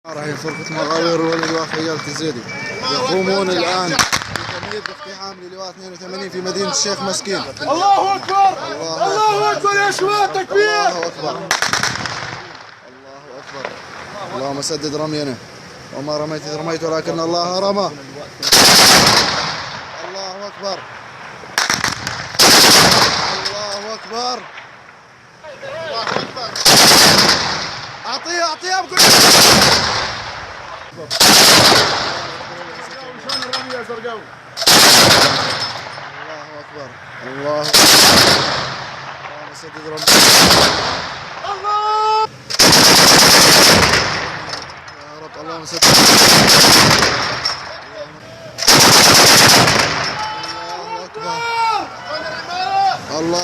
راهي فرقة مغاوير واللواء خيال الزيدي يقومون الآن بتمهيد باقتحام للواء 82 في مدينة الشيخ مسكين. الله أكبر! الله أكبر يا شباب، تكبير! الله أكبر! الله أكبر! اللهم سدد رمينا، وما رميت إذ رميت ولكن الله رمى. الله أكبر! الله أكبر! أعطيه بكل شلون الرمي يا زرقاوي؟ الله أكبر! الله أكبر! اللهم سدد رمينا. الله! يا رب اللهم سدد. الله أكبر! الله